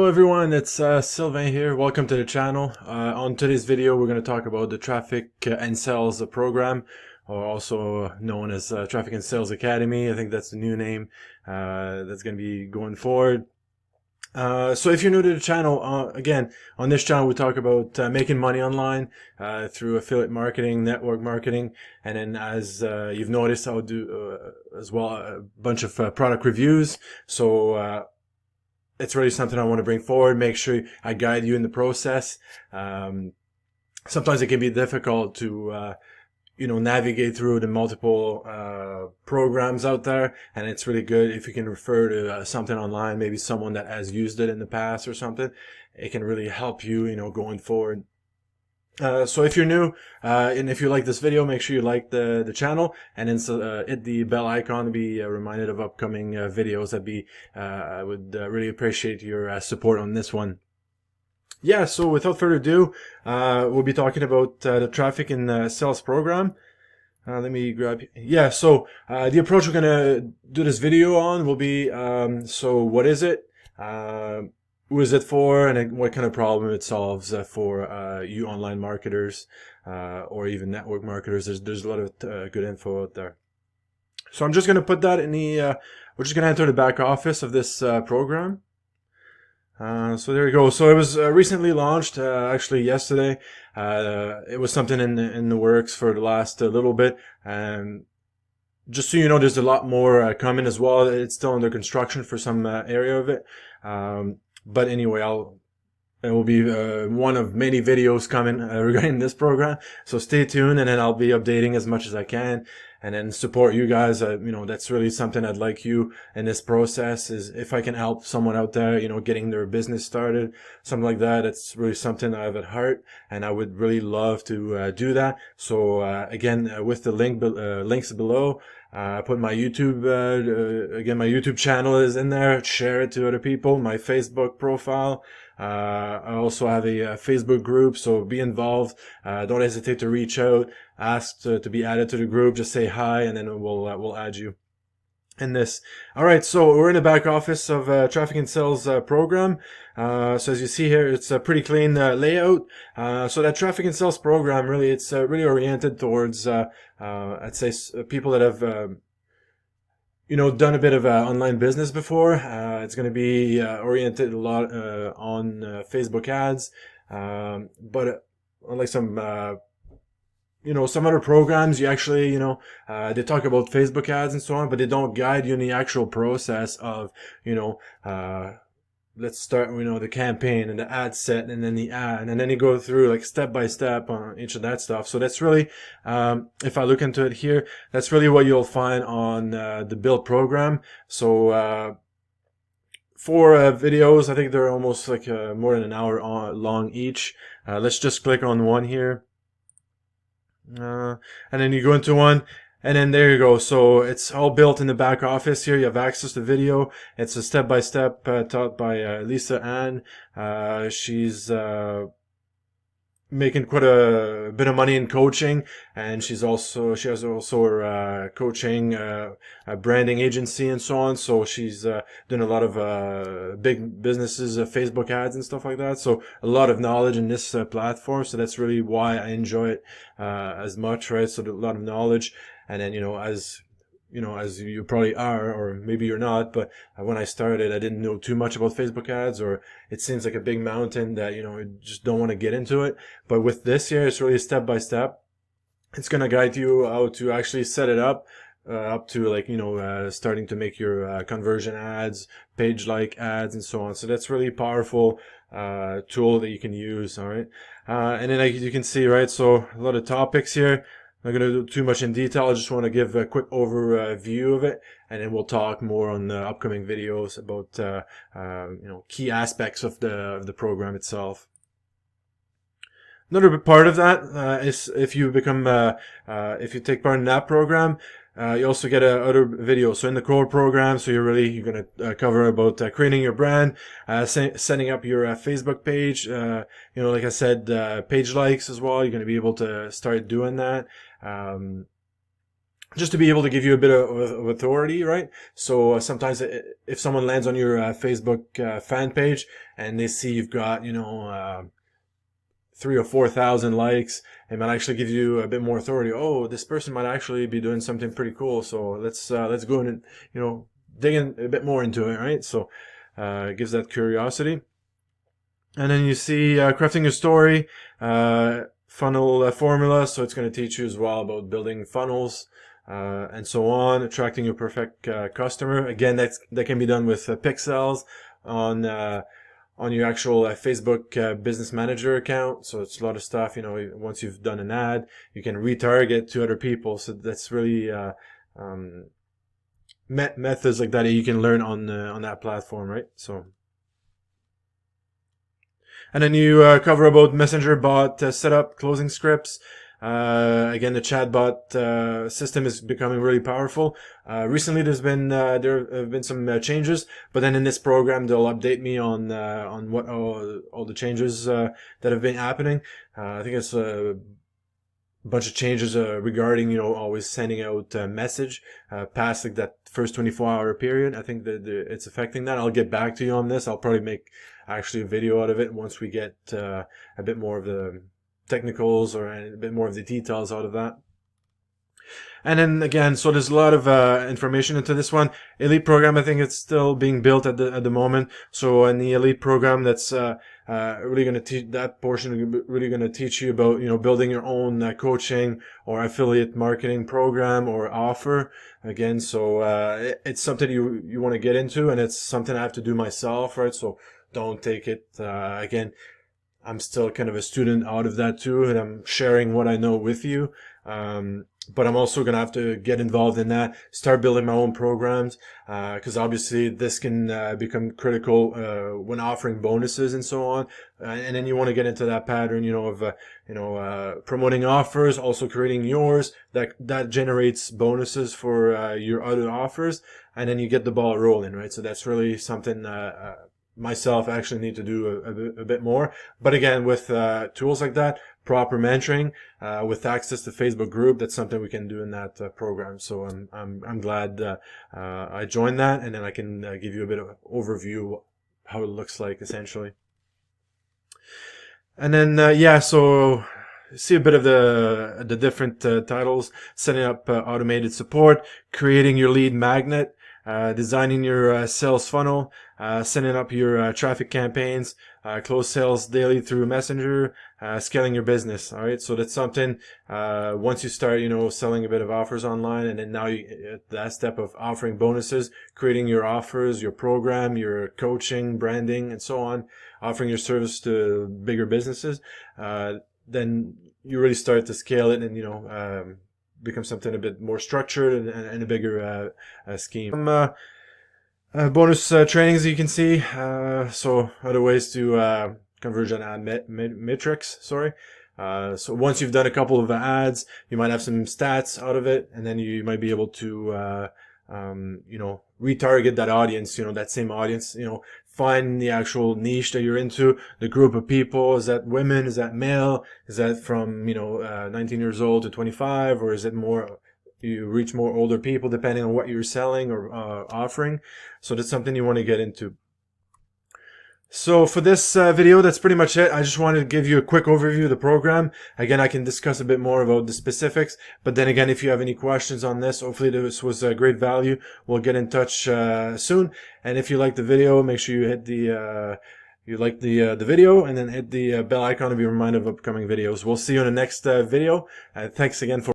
Hello everyone, it's Sylvain here. Welcome to the channel. On today's video, we're going to talk about the Traffic and Sales program, or also known as Traffic and Sales Academy. I think that's the new name that's going to be going forward. So if you're new to the channel, again, on this channel we talk about making money online through affiliate marketing, network marketing, and then as you've noticed, I'll do as well a bunch of product reviews. So it's really something I want to bring forward. Make sure I guide you in the process. Sometimes it can be difficult to navigate through the multiple programs out there, and it's really good if you can refer to something online, maybe someone that has used it in the past or something. It can really help you, going forward. So if you're new and if you like this video, make sure you like the channel, and then hit the bell icon to be reminded of upcoming videos. I would really appreciate your support on this one. Yeah, so without further ado, we'll be talking about the Traffic and Sales program. Let me grab. Yeah, so the approach we're gonna do this video on will be so what is it? Who is it for, and what kind of problem it solves for you online marketers or even network marketers. There's a lot of good info out there. So I'm just going to put that in the, we're just going to enter the back office of this program. So there you go. So it was recently launched, actually yesterday. It was something in the works for the last little bit. And just so you know, there's a lot more coming as well. It's still under construction for some area of it. But anyway, it will be one of many videos coming regarding this program. So stay tuned, and then I'll be updating as much as I can, and then support you guys. That's really something I'd like you in this process, is if I can help someone out there, getting their business started, something like that. It's really something I have at heart, and I would really love to do that. So again, with the links below, I put my YouTube, again, my YouTube channel is in there. Share it to other people. My Facebook profile. I also have a Facebook group, so be involved. Don't hesitate to reach out. Ask to be added to the group. Just say hi, and then we'll add you in this. All right, so we're in the back office of Traffic and Sales program. So as you see here, it's a pretty clean layout. So that Traffic and Sales program, really, it's really oriented towards, I'd say, people that have, done a bit of online business before. It's going to be oriented a lot on Facebook ads, but unlike some some other programs, you actually, they talk about Facebook ads and so on, but they don't guide you in the actual process of, let's start, the campaign and the ad set, and then the ad, and then you go through like step by step on each of that stuff. So that's really, if I look into it here, that's really what you'll find on the build program. So four videos, I think they're almost like more than an hour long each. Let's just click on one here. And then you go into one, and then there you go. So it's all built in the back office here. You have access to video. It's a step-by-step taught by Lisa Ann. She's making quite a bit of money in coaching, and she has also her coaching a branding agency and so on. So she's doing a lot of big businesses, Facebook ads and stuff like that. So a lot of knowledge in this platform. So that's really why I enjoy it as much, right? So a lot of knowledge, and then as you probably are, or maybe you're not, but when I started, I didn't know too much about Facebook ads, or it seems like a big mountain that, you just don't want to get into it. But with this here, it's really step by step. It's going to guide you how to actually set it up to like, starting to make your conversion ads, page like ads, and so on. So that's really powerful tool that you can use. All right. And then you can see, right, so a lot of topics here. I'm not going to do too much in detail. I just want to give a quick overview of it, and then we'll talk more on the upcoming videos about key aspects of the program itself. Another big part of that is if you become if you take part in that program, you also get other videos. So in the core program, so you're going to cover about creating your brand, setting up your Facebook page. Like I said, page likes as well. You're going to be able to start doing that. just to be able to give you a bit of authority, right? So sometimes if someone lands on your Facebook fan page and they see you've got, 3 or 4 thousand likes, it might actually give you a bit more authority. Oh, this person might actually be doing something pretty cool. So let's go in and dig in a bit more into it, right? So it gives that curiosity. And then you see crafting your story, funnel formula. So it's going to teach you as well about building funnels and so on, attracting your perfect customer. Again, that can be done with pixels on your actual Facebook Business Manager account. So it's a lot of stuff. Once you've done an ad, you can retarget to other people. So that's really methods like that you can learn on that platform, right? So. And then you cover about Messenger bot setup, closing scripts. Again, the chatbot system is becoming really powerful. Recently, there have been some changes, but then in this program, they'll update me on what all the changes that have been happening. I think it's a bunch of changes regarding always sending out a message past like that first 24-hour period. I think that it's affecting that. I'll get back to you on this. I'll probably make actually a video out of it once we get a bit more of the technicals or a bit more of the details out of that. And then again, so there's a lot of information into this one. Elite program, I think it's still being built at the moment. So in the elite program, that's really going to teach that portion. Really going to teach you about building your own coaching or affiliate marketing program or offer. Again, so it's something you want to get into, and it's something I have to do myself, right? So don't take it again. I'm still kind of a student out of that too, and I'm sharing what I know with you. But I'm also going to have to get involved in that, start building my own programs, because obviously this can become critical when offering bonuses and so on. And then you want to get into that pattern, of promoting offers, also creating yours that generates bonuses for your other offers, and then you get the ball rolling, right? So that's really something myself actually need to do a bit more. But again, with tools like that, proper mentoring, with access to Facebook group, that's something we can do in that program. So I'm glad I joined that, and then I can give you a bit of overview how it looks like essentially. And then so see a bit of the different titles: setting up automated support, creating your lead magnet, designing your sales funnel, setting up your traffic campaigns, close sales daily through Messenger, scaling your business. All right, so that's something. Once you start, selling a bit of offers online, and then now that step of offering bonuses, creating your offers, your program, your coaching, branding, and so on, offering your service to bigger businesses, then you really start to scale it and become something a bit more structured and a bigger scheme. Bonus trainings you can see. So other ways to conversion ad metrics. Sorry. So once you've done a couple of ads, you might have some stats out of it, and then you might be able to retarget that audience. That same audience. Find the actual niche that you're into, the group of people. Is that women? Is that male? Is that from 19 years old to 25, or is it more? You reach more older people depending on what you're selling or offering. So that's something you want to get into. So for this video, that's pretty much it. I just wanted to give you a quick overview of the program. Again, I can discuss a bit more about the specifics. But then again, if you have any questions on this, hopefully this was great value. We'll get in touch soon. And if you like the video, make sure you hit the video, and then hit the bell icon to be reminded of upcoming videos. We'll see you in the next video. Thanks again for